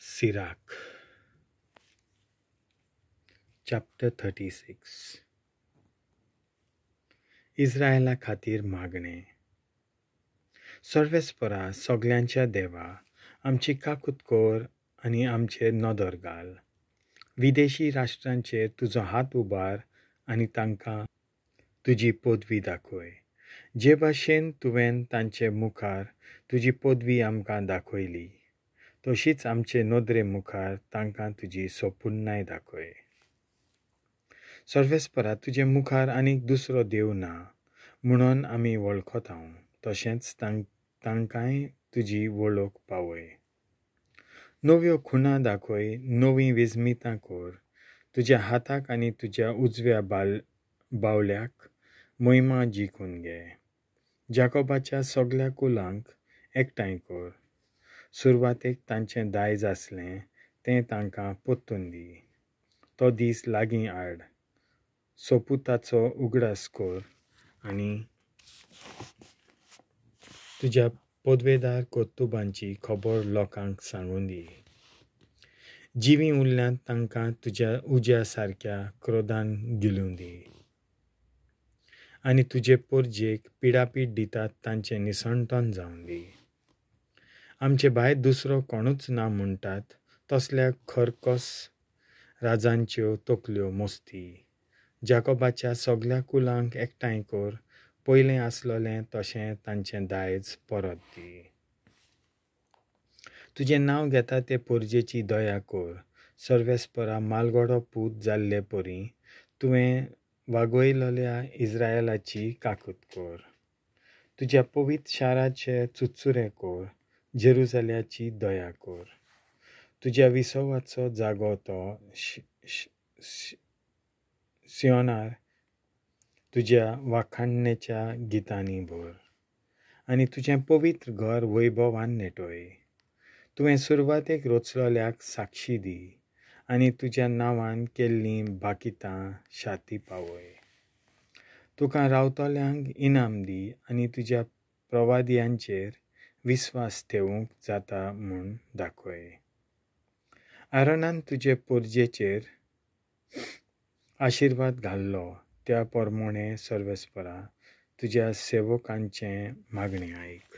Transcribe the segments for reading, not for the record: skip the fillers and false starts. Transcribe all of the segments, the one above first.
Sirach, chapter 36. इस्रायला खातीर मागणे. सर्वेस्परा, सगळ्यांच्या देवा, आमची काकूत कोर आनी आमचेर नदर घाल. विदेशी राष्ट्रांचेर तुजो हात उबार आनी तांकां तुजी पदवी दाखय. जे भाशेन तुवें तांचे मुखार तुजी पदवी आमकां दाखयली, तशीच आमचे नदरे मुखार तांकां तुजी सोपुर्णाय दाखय. सर्वेस्परा, तुजे मुखार आनीक दुसरो देव ना म्हणून आमी वळखतांव, तशेंच तांकांय तुजी वळख पावय. नव्यो खुणा दाखय, नवीं विजमितां कोर. तुज्या हाताक आनी तुज्या उजव्या बावल्याक महिमा जिखून घे. जाकोबाच्या सगळ्या कुलांक एकठांय कर. सुरवातेक तांचें दायज आसलें तें तांकां परतून दी. तो दीस लागीं हाड. सोपुताचो उगडास कर आनी तुज्या पदवेदार कर्तुबांची खबर लोकांक सांगून दी. जिवीं उरल्यांत तांकां तुज्या उज्या सारक्या क्रोधान गिलूं दी. आनी तुजे परजेक पिडापीड दितात तांचें निसणटन जावं दी. आमचे भायर दुसरो कोणूच ना म्हणटात तसल्या खरकस राजांच्यो तकल्यो मोस्ती. जाकोबाच्या सगळ्या कुलांक एकठांय कर. पयलें आसलोलें तशें तांचें दायज परत दी. तुजें नांव घेता ते परजेची दया कर. सर्वेस्परा, मालगडो पूत जाल्ले परी तुवें वागयलोल्या इस्रायलाची काकूत कर. तुज्या पवित्र शाराचे चुचुरे कर. जेरुसल्याची दया कर. तुज्या विसवाचो जागो तो सियोनार तुज्या वाखाणणेच्या गितांनी भर. आनी तुजें पवित्र घर वैभवान नेटय. तुवें सुरवातेक रचलोल्याक साक्षी दी आनी तुज्या नांवान केल्लीं बाकितां शाती पावय. तुका रावतल्यांक इनाम दी आनी तुज्या प्रवाद्यांचेर विस्वास ठेवूंक जाता म्हूण दाखय. आरोनान तुजे परजेचेर आशिर्वाद घाल्लो त्या प्रमाणे सर्वेस्परा, तुज्या सेवकांचें मागणें आयक.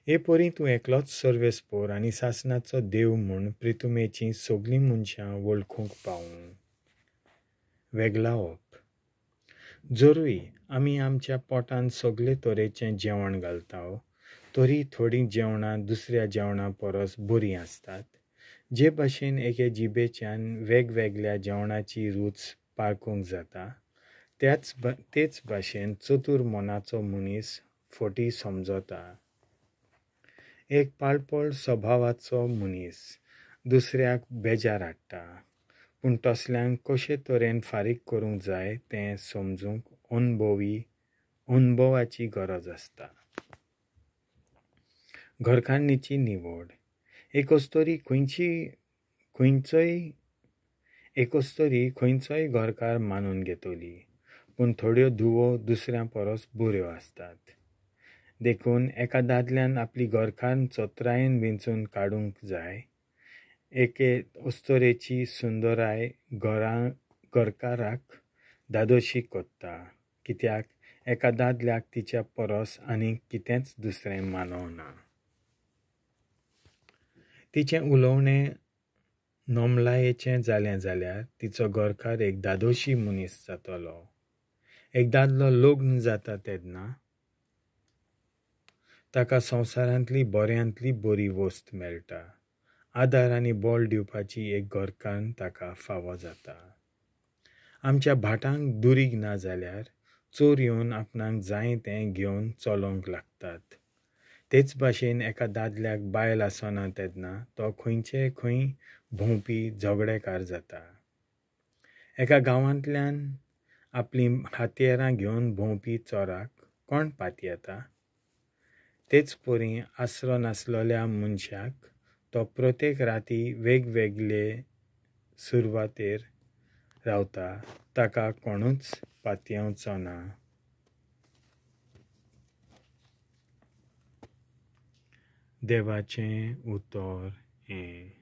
हे परी तूं एकलोच सर्वेस्पर आनी सासणाचो देव म्हूण प्रितुमेचीं सगळीं मनशां वळखूंक पावूं. वेगळावप. जरूय आमी आमच्या पोटान सगळे तरेचें जेवण घालताव, तरी थोडीं जेवणां दुसऱ्या जेवणां परस बरीं आसतात. जे भाशेन एके जिबेच्यान वेगवेगळ्या जेवणाची रूच पारखूंक जाता, तेच भाशेन चतूर मनाचो मनीस फटी समजता. एक पाळपळ स्वभावाचो मनीस दुसऱ्याक बेजार हाडटा, पूण तसल्यांक कशे तरेन फारीक करूंक जाय तें समजूंक अनुभवाची गरज आसता. घरकान्नीची निवड. एकच तरी खंयचोय घरकार मानून घेतली, पूण थोड्यो धुवो दुसऱ्या परस बऱ्यो आसतात. देखून एका दादल्यान आपली घरकान्न चोत्रायेन विंचून काडूंक जाय. एके अस्तरेची सुंदराय घरकाराक दादोशी कोत्ता, कित्याक एका दादल्याक तिच्या परस आनीक कितेंच दुसरें मानवना. तिचें उलोवणें नोमलायेचें जालें जाल्यार तिचो घरकार एक दादोशी मनीस जातलो. एक दादलो लग्न जाता तेन्ना ताका संवसारांतली बऱ्यांतली बरी वस्त मेळटा. आदार आनी बोल दिवपाची एक घरकान्न ताका फावो जाता. आमच्या भाटांक दुरीग ना जाल्यार चोर येवन आपणाक जाय तें घेवन चलोंक लागतात. तेच भाशेन एका दादल्याक बायल आसना तेन्ना तो खंय भोंवपी झगडेकार जाता. एका गांवांतल्यान आपलीं हातयारां घेवन भोंवपी चोराक कोण पातयेता? तेच परी आसरो नासलोल्या मनशाक तो प्रत्येक राती वेगवेगळे सुरवातेर रावता, ताका कोणूच पातयेवचो ना. देवाचें उतर हें